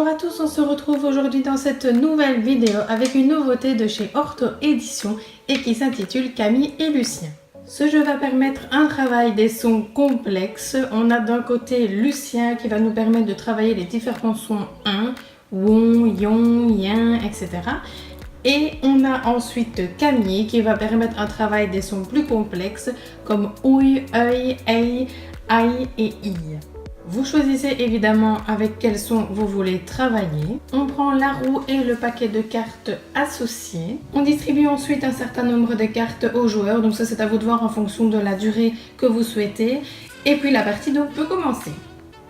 à tous, on se retrouve aujourd'hui dans cette nouvelle vidéo avec une nouveauté de chez Ortho Éditions et qui s'intitule Camille et Lucien. Ce jeu va permettre un travail des sons complexes. On a d'un côté Lucien qui va nous permettre de travailler les différents sons 1, won, yon, yin, etc. Et on a ensuite Camille qui va permettre un travail des sons plus complexes comme ouï, œil, ei, aïe et i. Vous choisissez évidemment avec quel son vous voulez travailler. On prend la roue et le paquet de cartes associées. On distribue ensuite un certain nombre de cartes aux joueurs. Donc ça c'est à vous de voir en fonction de la durée que vous souhaitez. Et puis la partie donc peut commencer.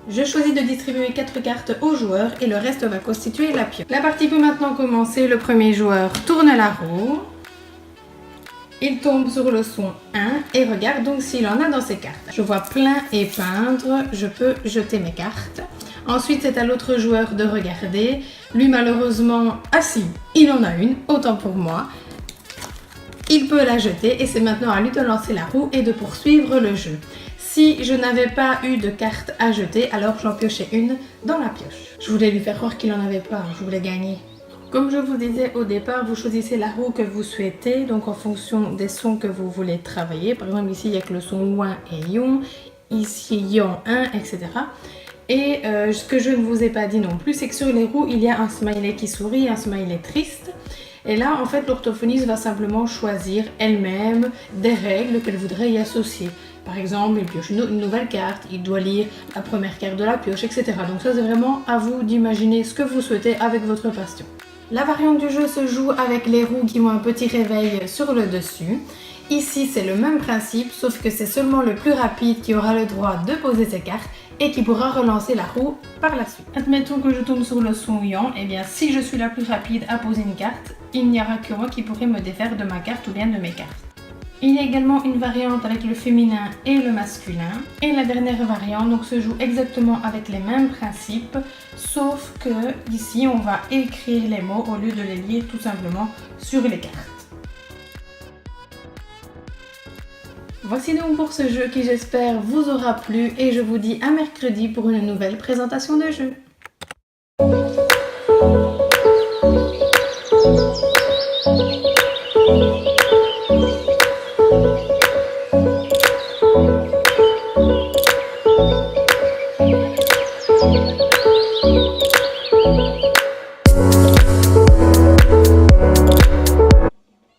Je choisis de distribuer 4 cartes aux joueurs et le reste va constituer la pioche. La partie peut maintenant commencer. Le premier joueur tourne la roue. Il tombe sur le son 1 et regarde donc s'il en a dans ses cartes. Je vois plein et peindre, je peux jeter mes cartes. Ensuite, c'est à l'autre joueur de regarder. Lui, malheureusement, ah si, il en a une, autant pour moi. Il peut la jeter et c'est maintenant à lui de lancer la roue et de poursuivre le jeu. Si je n'avais pas eu de carte à jeter, alors j'en piochais une dans la pioche. Je voulais lui faire croire qu'il n'en avait pas, je voulais gagner. Comme je vous disais au départ, vous choisissez la roue que vous souhaitez, donc en fonction des sons que vous voulez travailler. Par exemple, ici, il n'y a que le son ouin et yon, ici, yon, un, etc. Et ce que je ne vous ai pas dit non plus, c'est que sur les roues, il y a un smiley qui sourit, un smiley triste. Et là, en fait, l'orthophoniste va simplement choisir elle-même des règles qu'elle voudrait y associer. Par exemple, il pioche une nouvelle carte, il doit lire la première carte de la pioche, etc. Donc ça, c'est vraiment à vous d'imaginer ce que vous souhaitez avec votre passion. La variante du jeu se joue avec les roues qui ont un petit réveil sur le dessus. Ici, c'est le même principe, sauf que c'est seulement le plus rapide qui aura le droit de poser ses cartes et qui pourra relancer la roue par la suite. Admettons que je tombe sur le son yan, et bien si je suis la plus rapide à poser une carte, il n'y aura que moi qui pourrai me défaire de ma carte ou bien de mes cartes. Il y a également une variante avec le féminin et le masculin. Et la dernière variante donc, se joue exactement avec les mêmes principes, sauf que ici on va écrire les mots au lieu de les lire tout simplement sur les cartes. Voici donc pour ce jeu qui j'espère vous aura plu et je vous dis à mercredi pour une nouvelle présentation de jeu.